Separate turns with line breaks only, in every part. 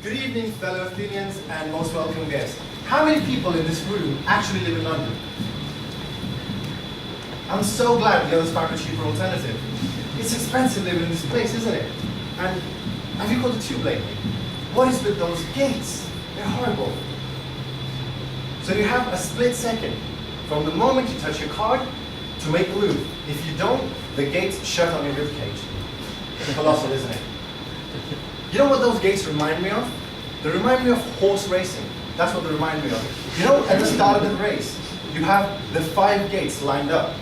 Good evening, fellow Athenians and most welcome guests. How many people in this room actually live in London? I'm so glad the others found a cheaper alternative. It's expensive living in this place, isn't it? And have you got the tube lately? What is with those gates? They're horrible. So you have a split second from the moment you touch your card to make a move. If you don't, the gates shut on your ribcage. Colossal, isn't it? You know what those gates remind me of? They remind me of horse racing. That's what they remind me of. You know, at the start of the race, you have the 5 gates lined up,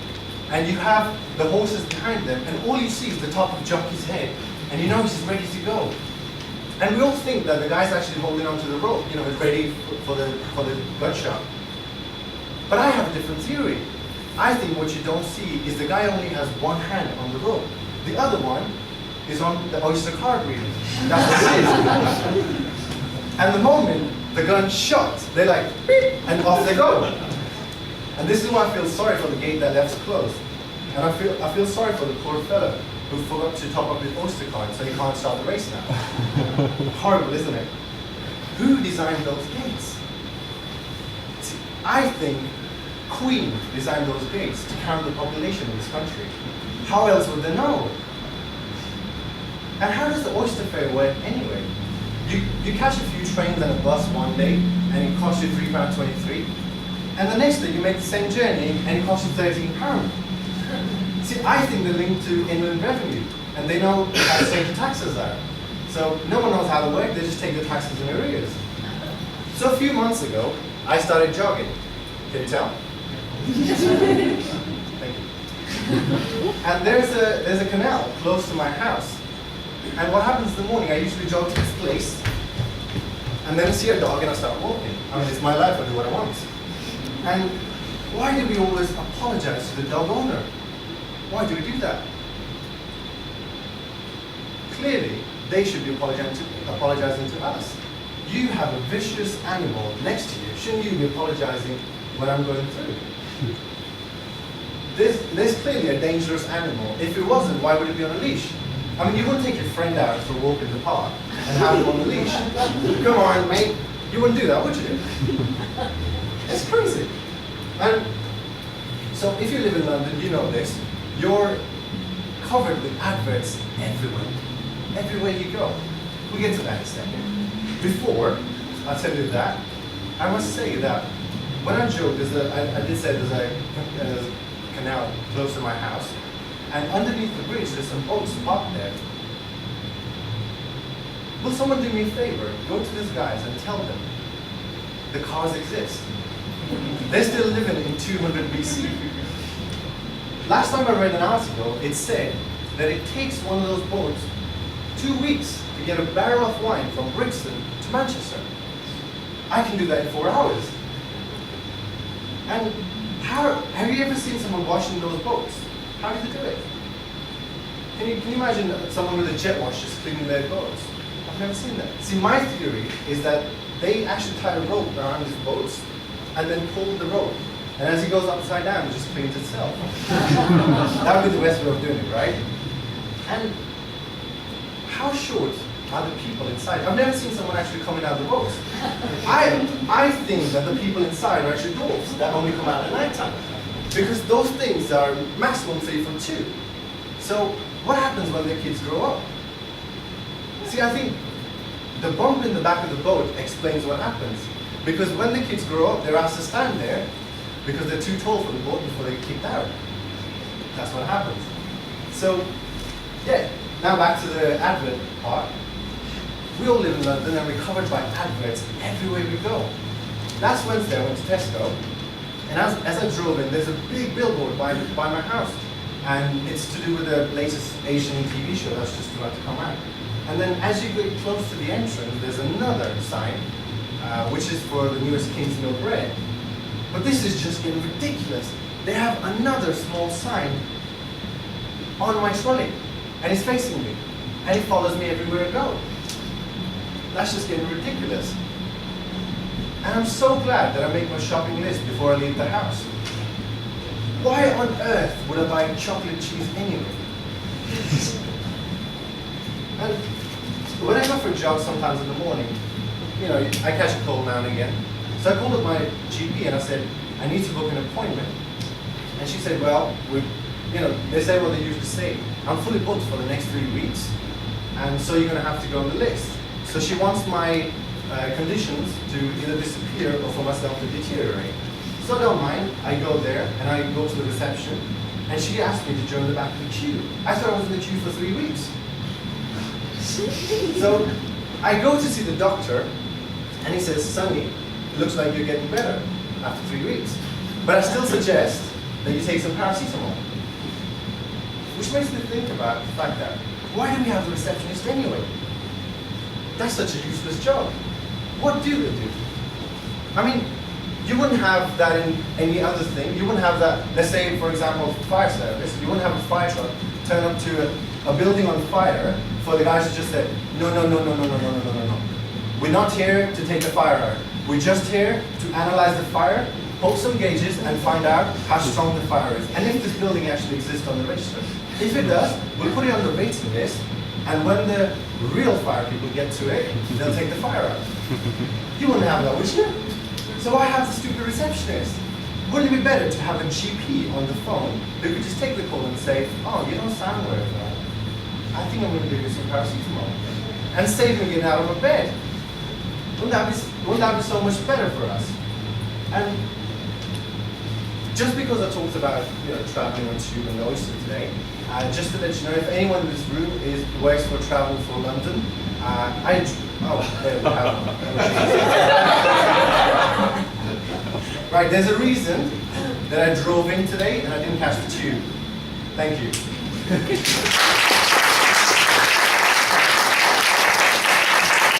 and you have the horses behind them, and all you see is the top of the jockey's head, and you know he's ready to go. And we all think that the guy's actually holding onto the rope, you know, ready for the gunshot. But I have a different theory. I think what you don't see is the guy only has one hand on the rope. The other one is on the oyster card reader. That's what it is. And the moment the gun shot, they're like, beep, and off they go. And this is why I feel sorry for the gate that left's closed. And I feel sorry for the poor fella who forgot to top up his oyster card so he can't start the race now. Horrible, isn't it? Who designed those gates? See, I think Queen designed those gates to count the population of this country. How else would they know? And how does the oyster fare work anyway? You catch a few trains and a bus one day, and it costs you £3.23. And the next day you make the same journey, and it costs you £13. See, I think they're linked to inland revenue, and they know how to save the taxes there. So no one knows how to work, they just take the taxes in arrears. So a few months ago, I started jogging. Can you tell? Thank you. And there's a canal close to my house. And what happens in the morning, I usually jog to this place, and then I see a dog and I start walking. I mean, it's my life, I do what I want. And why do we always apologize to the dog owner? Why do we do that? Clearly, they should be apologizing to us. You have a vicious animal next to you. Shouldn't you be apologizing when I'm going through? There's clearly a dangerous animal. If it wasn't, why would it be on a leash? I mean, you wouldn't take your friend out for a walk in the park and have him on the leash. Come on, mate. You wouldn't do that, would you? It's crazy. And so if you live in London, you know this. You're covered with adverts everywhere. Everywhere you go. We'll get to that in a second. Before I tell you that, I must say that when I joke, I did say there's a canal close to my house. And underneath the bridge, there's some boats parked there. Will someone do me a favor? Go to these guys and tell them the cars exist. They're still living in 200 BC. Last time I read an article, it said that it takes one of those boats 2 weeks to get a barrel of wine from Brixton to Manchester. I can do that in 4 hours. And have you ever seen someone washing those boats? How do they do it? Can you imagine someone with a jet wash just cleaning their boats? I've never seen that. See, my theory is that they actually tie a rope around these boats and then pull the rope. And as it goes upside down, it just cleans itself. That would be the best way of doing it, right? And how short are the people inside? I've never seen someone actually coming out of the boats. I think that the people inside are actually dwarfs that only come out at night time. Because those things are maximum 3 foot 2. So what happens when the kids grow up? See, I think the bump in the back of the boat explains what happens. Because when the kids grow up, they're asked to stand there because they're too tall for the boat before they get kicked out. That's what happens. So, yeah, now back to the advert part. We all live in London and we're covered by adverts everywhere we go. Last Wednesday I went to Tesco. And as I drove in, there's a big billboard by my house. And it's to do with the latest Asian TV show that's just about to come out. And then as you get close to the entrance, there's another sign, which is for the newest King's Milk bread. But this is just getting ridiculous. They have another small sign on my trolley, and it's facing me. And it follows me everywhere I go. That's just getting ridiculous. And I'm so glad that I make my shopping list before I leave the house. Why on earth would I buy chocolate cheese anyway? And when I go for a jog sometimes in the morning, you know, I catch a cold now and again. So I called up my GP and I said, I need to book an appointment. And she said, well, you know, they say what they usually say. I'm fully booked for the next 3 weeks, and so you're going to have to go on the list. So she wants my conditions to either disappear or for myself to deteriorate. So I don't mind. I go there and I go to the reception, and she asked me to join the back of the queue. I thought I was in the queue for 3 weeks. So I go to see the doctor, and he says, Sonny, it looks like you're getting better after 3 weeks. But I still suggest that you take some paracetamol. Which makes me think about the fact that, why do we have the receptionist anyway? That's such a useless job. What do they do? I mean, you wouldn't have that in any other thing. You wouldn't have that, let's say, for example, fire service. You wouldn't have a fire truck turn up to a building on fire for the guys to just say, no. We're not here to take the fire out. We're just here to analyze the fire, poke some gauges, and find out how strong the fire is. And if this building actually exists on the register. If it does, we'll put it on the waiting list, and when the real fire people get to it, they'll take the fire out. You wouldn't have that, would you? So why have the stupid receptionist? Wouldn't it be better to have a GP on the phone who could just take the call and say, oh, you don't sound well now. I think I'm going to give you some paracetamol. And save me getting out of a bed. Wouldn't that be so much better for us? And just because I talked about traveling on tube and Oyster today, just to let you know, if anyone in this room works for Travel for London, there we have. Right, there's a reason that I drove in today and I didn't catch the tube. Thank you.